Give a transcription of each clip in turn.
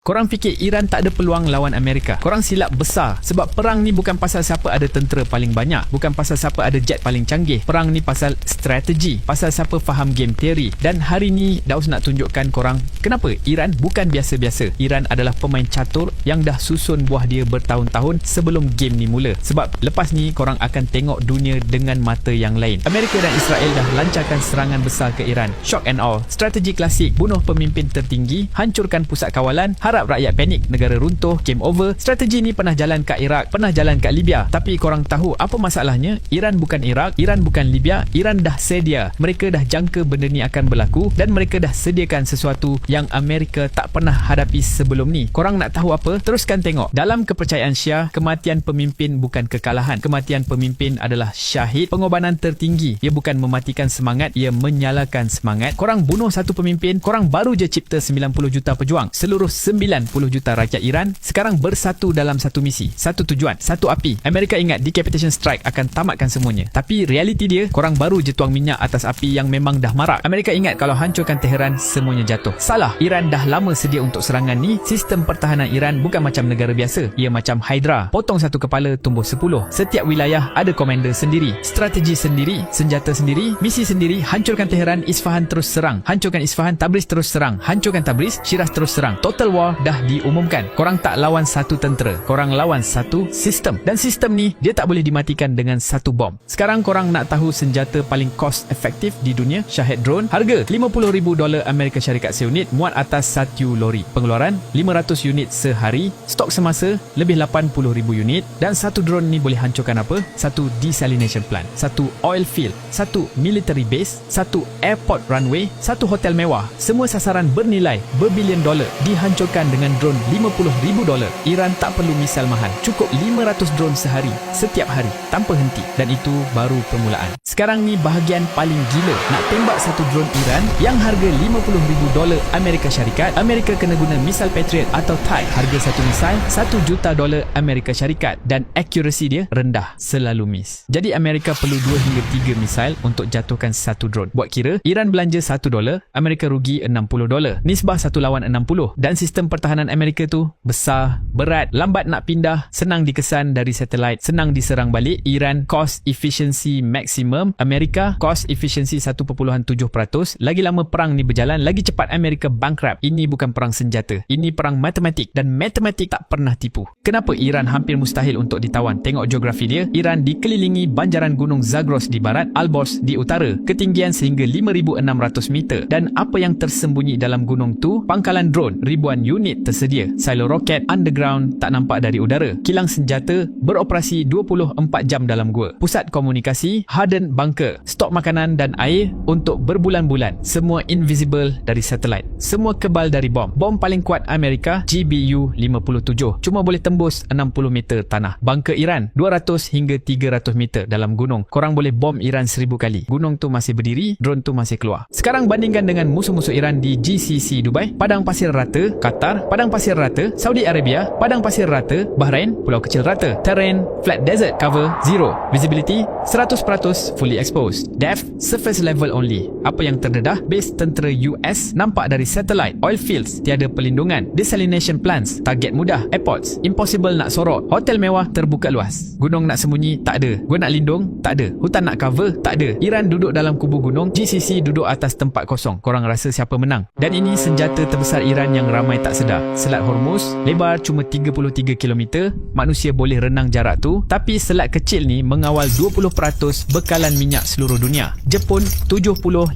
Korang fikir Iran tak ada peluang lawan Amerika? Korang silap besar. Sebab perang ni bukan pasal siapa ada tentera paling banyak, bukan pasal siapa ada jet paling canggih. Perang ni pasal strategi, pasal siapa faham game theory. Dan hari ni Daus nak tunjukkan korang kenapa Iran bukan biasa-biasa. Iran adalah pemain catur yang dah susun buah dia bertahun-tahun sebelum game ni mula. Sebab lepas ni korang akan tengok dunia dengan mata yang lain. Amerika dan Israel dah lancarkan serangan besar ke Iran. Shock and awe. Strategi klasik, bunuh pemimpin tertinggi, hancurkan pusat kawalan, harap rakyat panik, negara runtuh, game over. Strategi ni pernah jalan kat Iraq, pernah jalan kat Libya. Tapi korang tahu apa masalahnya? Iran bukan Iraq, Iran bukan Libya, Iran dah sedia. Mereka dah jangka benda ni akan berlaku dan mereka dah sediakan sesuatu yang Amerika tak pernah hadapi sebelum ni. Korang nak tahu apa? Teruskan tengok. Dalam kepercayaan Syiah, kematian pemimpin bukan kekalahan. Kematian pemimpin adalah syahid, pengorbanan tertinggi. Ia bukan mematikan semangat, ia menyalakan semangat. Korang bunuh satu pemimpin, korang baru je cipta 90 juta pejuang. Seluruh 90 juta rakyat Iran sekarang bersatu dalam satu misi, satu tujuan, satu api. Amerika ingat decapitation strike akan tamatkan semuanya. Tapi realiti dia, korang baru je tuang minyak atas api yang memang dah marak. Amerika ingat kalau hancurkan Tehran, semuanya jatuh. Salah. Iran dah lama sedia untuk serangan ni. Sistem pertahanan Iran bukan macam negara biasa. Ia macam Hydra. Potong satu kepala, tumbuh 10. Setiap wilayah ada komander sendiri, strategi sendiri, senjata sendiri, misi sendiri. Hancurkan Tehran, Isfahan terus serang. Hancurkan Isfahan, Tabriz terus serang. Hancurkan Tabriz, Shiraz terus serang. Total war dah diumumkan. Korang tak lawan satu tentera, korang lawan satu sistem. Dan sistem ni dia tak boleh dimatikan dengan satu bom. Sekarang korang nak tahu senjata paling cost efektif di dunia? Shahed drone. Harga $50,000 Amerika Syarikat seunit, muat atas satu lori. Pengeluaran 500 unit sehari. Stok semasa lebih 80,000 unit. Dan satu drone ni boleh hancurkan apa? Satu desalination plant, satu oil field, satu military base, satu airport runway, satu hotel mewah. Semua sasaran bernilai berbilion dolar dihancurkan dengan drone $50,000. Iran tak perlu misal mahal, cukup 500 drone sehari, setiap hari, tanpa henti. Dan itu baru permulaan. Sekarang ni bahagian paling gila. Nak tembak satu drone Iran yang harga $50,000 Amerika Syarikat, Amerika kena guna misal Patriot atau TIE. Harga satu misal $1 juta Amerika Syarikat. Dan accuracy dia rendah, selalu miss. Jadi Amerika perlu 2 hingga 3 misal untuk jatuhkan satu drone. Buat kira, Iran belanja $1, Amerika rugi $60. Nisbah 1 lawan 60. Dan sistem pertahanan Amerika tu besar, berat, lambat nak pindah, senang dikesan dari satelit, senang diserang balik. Iran cost efficiency maximum, Amerika cost efficiency 1.7%. Lagi lama perang ni berjalan, lagi cepat Amerika bankrupt. Ini bukan perang senjata, ini perang matematik, dan matematik tak pernah tipu. Kenapa Iran hampir mustahil untuk ditawan? Tengok geografi dia. Iran dikelilingi banjaran gunung Zagros di barat, Alborz di utara, ketinggian sehingga 5,600 meter. Dan apa yang tersembunyi dalam gunung tu? Pangkalan drone, ribuan unit tersedia. Silo roket underground tak nampak dari udara. Kilang senjata beroperasi 24 jam dalam gua. Pusat komunikasi, hardened bunker, stok makanan dan air untuk berbulan-bulan. Semua invisible dari satelit. Semua kebal dari bom. Bom paling kuat Amerika, GBU-57. Cuma boleh tembus 60 meter tanah. Bunker Iran, 200 hingga 300 meter dalam gunung. Korang boleh bom Iran 1000 kali. Gunung tu masih berdiri, drone tu masih keluar. Sekarang bandingkan dengan musuh-musuh Iran di GCC Dubai, Padang Pasir Rata, Qatar, Padang Pasir Rata, Saudi Arabia, Padang Pasir Rata, Bahrain, Pulau Kecil Rata. Terrain, flat desert, cover, zero. Visibility, 100% fully exposed. Depth, surface level only. Apa yang terdedah? Base tentera US nampak dari satellite. Oil fields, tiada perlindungan. Desalination plants, target mudah. Airports, impossible nak sorot. Hotel mewah terbuka luas. Gunung nak sembunyi, tak ada. Gua nak lindung, tak ada. Hutan nak cover, tak ada. Iran duduk dalam kubu gunung, GCC duduk atas tempat kosong. Korang rasa siapa menang? Dan ini senjata terbesar Iran yang ramai tak sedar. Selat Hormuz, lebar cuma 33 km. Manusia boleh renang jarak tu. Tapi selat kecil ni mengawal 20% bekalan minyak seluruh dunia. Jepun 75%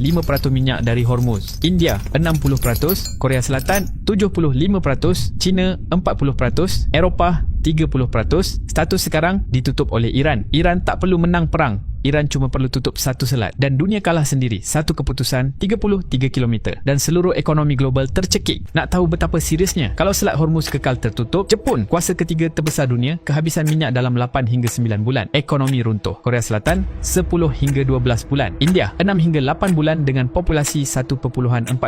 minyak dari Hormuz. India 60%, Korea Selatan 75%, China 40%, Eropah 30%. Status sekarang ditutup oleh Iran. Iran tak perlu menang perang. Iran cuma perlu tutup satu selat dan dunia kalah sendiri. Satu keputusan 33 km dan seluruh ekonomi global tercekik. Nak tahu betapa seriusnya? Kalau selat Hormuz kekal tertutup, Jepun, kuasa ketiga terbesar dunia, kehabisan minyak dalam 8 hingga 9 bulan. Ekonomi runtuh. Korea Selatan 10 hingga 12 bulan. India 6 hingga 8 bulan dengan populasi 1.4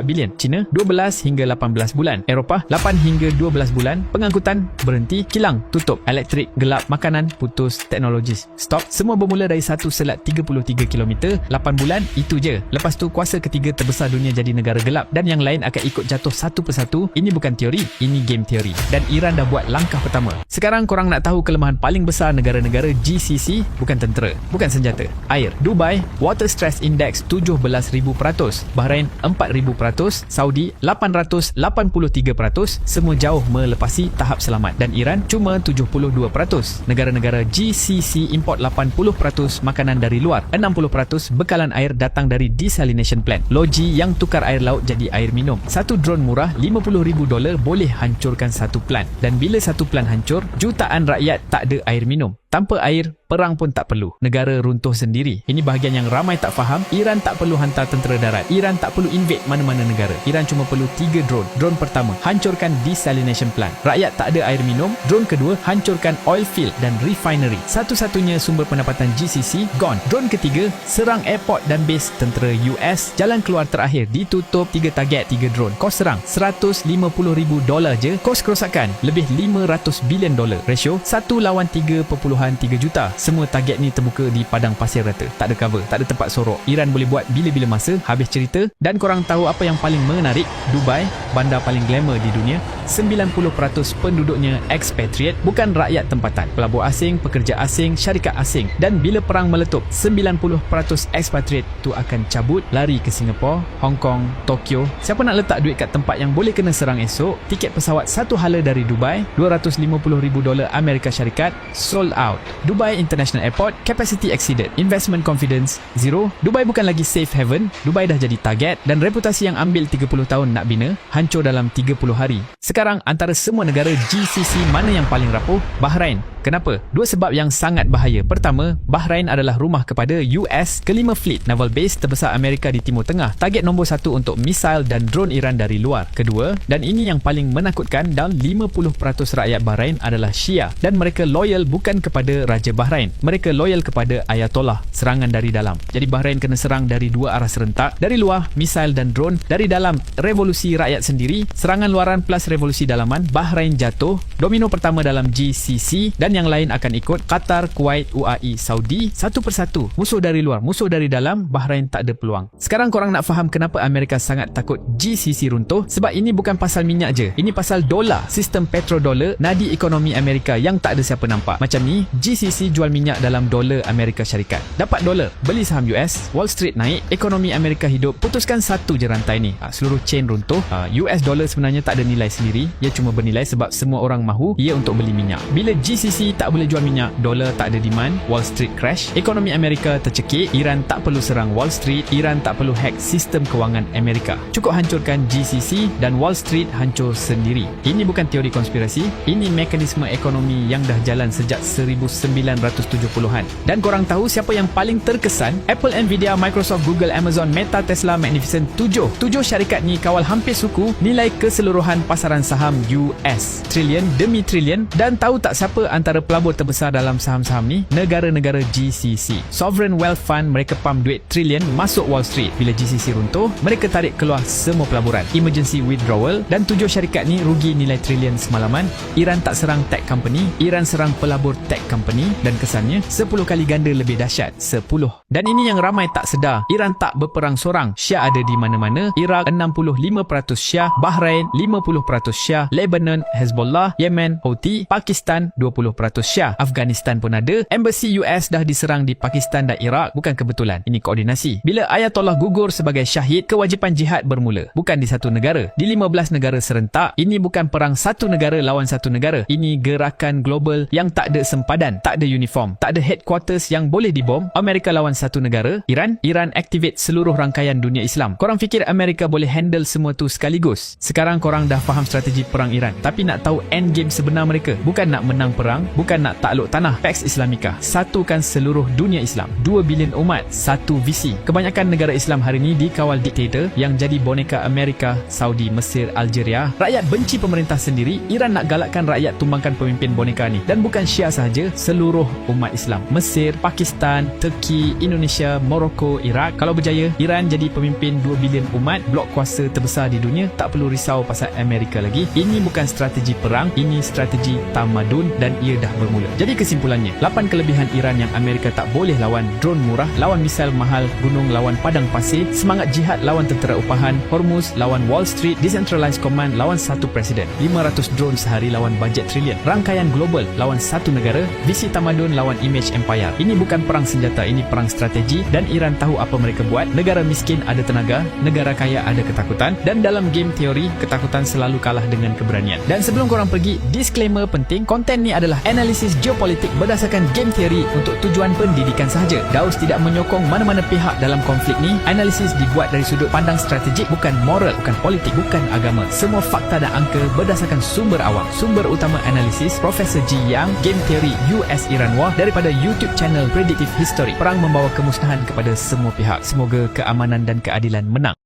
bilion. China 12 hingga 18 bulan. Eropah 8 hingga 12 bulan. Pengangkutan berhenti, kilang tutup, elektrik gelap, makanan putus, teknologi stop. Semua bermula dari satu selat telat 33 km, 8 bulan, itu je. Lepas tu kuasa ketiga terbesar dunia jadi negara gelap dan yang lain akan ikut jatuh satu persatu. Ini bukan teori, ini game teori. Dan Iran dah buat langkah pertama. Sekarang korang nak tahu kelemahan paling besar negara-negara GCC? Bukan tentera, bukan senjata, air. Dubai, Water Stress Index 17,000%, Bahrain 4,000%, Saudi 883%, semua jauh melepasi tahap selamat. Dan Iran cuma 72%. Negara-negara GCC import 80% makanan dari luar, 60% bekalan air datang dari desalination plant, loji yang tukar air laut jadi air minum. Satu drone murah $50,000 boleh hancurkan satu plant. Dan bila satu plant hancur, jutaan rakyat tak ada air minum. Tanpa air, perang pun tak perlu. Negara runtuh sendiri. Ini bahagian yang ramai tak faham. Iran tak perlu hantar tentera darat. Iran tak perlu invade mana-mana negara. Iran cuma perlu 3 drone. Drone pertama, hancurkan desalination plant. Rakyat tak ada air minum. Drone kedua, hancurkan oil field dan refinery. Satu-satunya sumber pendapatan GCC, gone. Drone ketiga, serang airport dan base tentera US. Jalan keluar terakhir ditutup. 3 target, 3 drone. Kos serang $150,000 je. Kos kerosakan lebih $500 bilion. Ratio 1:3.3 juta. Semua target ni terbuka di padang pasir rata. Tak ada cover, tak ada tempat sorok. Iran boleh buat bila-bila masa. Habis cerita. Dan korang tahu apa yang paling menarik? Dubai, bandar paling glamour di dunia, 90% penduduknya expatriate, bukan rakyat tempatan. Pelabur asing, pekerja asing, syarikat asing. Dan bila perang meletup, 90% expatriate tu akan cabut, lari ke Singapura, Hong Kong, Tokyo. Siapa nak letak duit kat tempat yang boleh kena serang esok? Tiket pesawat satu hala dari Dubai, $250,000 Amerika Syarikat, sold out. Dubai International Airport, capacity exceeded. Investment confidence, zero. Dubai bukan lagi safe haven. Dubai dah jadi target. Dan reputasi yang ambil 30 tahun nak bina, hancur dalam 30 hari. Sekarang antara semua negara GCC mana yang paling rapuh? Bahrain. Kenapa? Dua sebab yang sangat bahaya. Pertama, Bahrain adalah rumah kepada US kelima Fleet, naval base terbesar Amerika di Timur Tengah. Target nombor 1 untuk misail dan drone Iran dari luar. Kedua, dan ini yang paling menakutkan, dalam 50% rakyat Bahrain adalah Shia dan mereka loyal bukan kepada Raja Bahrain. Mereka loyal kepada Ayatollah. Serangan dari dalam. Jadi Bahrain kena serang dari dua arah serentak. Dari luar, misail dan drone. Dari dalam, revolusi rakyat sendiri. Serangan luaran plus revolusi dalaman. Bahrain jatuh. Domino pertama dalam GCC dan yang lain akan ikut. Qatar, Kuwait, UAE, Saudi. Satu persatu. Musuh dari luar, musuh dari dalam. Bahrain tak ada peluang. Sekarang korang nak faham kenapa Amerika sangat takut GCC runtuh? Sebab ini bukan pasal minyak je. Ini pasal dolar. Sistem petrodolar, nadi ekonomi Amerika yang tak ada siapa nampak. Macam ni, GCC jual minyak dalam dolar Amerika Syarikat. Dapat dolar, beli saham US, Wall Street naik, ekonomi Amerika hidup. Putuskan satu je rantai ni. Seluruh chain runtuh. US dollar sebenarnya tak ada nilai sendiri. Ia cuma bernilai sebab semua orang mahu ia untuk beli minyak. Bila GCC tak boleh jual minyak, dolar tak ada demand, Wall Street crash, ekonomi Amerika tercekik. Iran tak perlu serang Wall Street, Iran tak perlu hack sistem kewangan Amerika. Cukup hancurkan GCC dan Wall Street hancur sendiri. Ini bukan teori konspirasi, ini mekanisme ekonomi yang dah jalan sejak 1970-an. Dan korang tahu siapa yang paling terkesan? Apple, Nvidia, Microsoft, Google, Amazon, Meta, Tesla, Magnificent 7. 7 syarikat ni kawal hampir suku nilai keseluruhan pasaran saham US. Trilion demi trilion. Dan tahu tak siapa antara pelabur terbesar dalam saham-saham ni? Negara-negara GCC. Sovereign Wealth Fund, mereka pump duit trilion masuk Wall Street. Bila GCC runtuh, mereka tarik keluar semua pelaburan. Emergency withdrawal. Dan 7 syarikat ni rugi nilai trilion semalaman. Iran tak serang tech company, Iran serang pelabur tech company. Dan kesannya 10 kali ganda lebih dahsyat. 10. Dan ini yang ramai tak sedar. Iran tak berperang sorang. Syia ada di mana-mana. Iraq 65% Syia, Bahrain 50% Syia, Lebanon, Hezbollah, Yemen, Houthi, Pakistan 20% Syia. Afghanistan pun ada. Embassy US dah diserang di Pakistan dan Iraq. Bukan kebetulan. Ini koordinasi. Bila Ayatollah gugur sebagai syahid, kewajipan jihad bermula. Bukan di satu negara. Di 15 negara serentak. Ini bukan perang satu negara lawan satu negara. Ini gerakan global yang tak ada sempadan, tak ada uniform, tak ada headquarters yang boleh dibom. Amerika lawan satu negara, Iran. Iran activate seluruh rangkaian dunia Islam. Korang fikir Amerika boleh handle semua tu sekaligus? Sekarang korang dah faham strategi perang Iran. Tapi nak tahu end game sebenar mereka? Bukan nak menang perang, bukan nak takluk tanah. Pax Islamika. Satukan seluruh dunia Islam. 2 bilion umat, satu visi. Kebanyakan negara Islam hari ini dikawal diktator yang jadi boneka Amerika, Saudi, Mesir, Algeria. Rakyat benci pemerintah sendiri. Iran nak galakkan rakyat tumbangkan pemimpin boneka ni. Dan bukan Syia sahaja, seluruh umat Islam. Mesir, Pakistan, Turki, Indonesia, Morocco, Iraq. Kalau berjaya, Iran jadi pemimpin 2 bilion umat, blok kuasa terbesar di dunia. tak perlu risau pasal Amerika lagi. Ini bukan strategi perang, ini strategi tamadun dan ia dah bermula. Jadi kesimpulannya, 8 kelebihan Iran yang Amerika tak boleh lawan: drone murah lawan misal mahal, gunung lawan padang pasir, semangat jihad lawan tentera upahan, Hormuz lawan Wall Street, decentralized command lawan satu presiden, 500 drone sehari lawan bajet trilion, rangkaian global lawan satu negara, visi tamadun lawan image empire. Ini bukan perang senjata, ini perang strategi dan Iran tahu apa mereka buat. Negara miskin ada tenaga, negara kaya ada ketakutan, dan dalam game teori, ketakutan selalu kalah dengan keberanian. Dan sebelum korang pergi, disclaimer penting, konten ni adalah analisis geopolitik berdasarkan game teori untuk tujuan pendidikan sahaja. Daus tidak menyokong mana-mana pihak dalam konflik ni. Analisis dibuat dari sudut pandang strategik, bukan moral, bukan politik, bukan agama. Semua fakta dan angka berdasarkan sumber awam. Sumber utama analisis Profesor Ji Yang, Game Theory US Iran War, daripada YouTube channel Predictive History. Perang membawa kemusnahan kepada semua pihak. Semoga keamanan dan keadilan menang.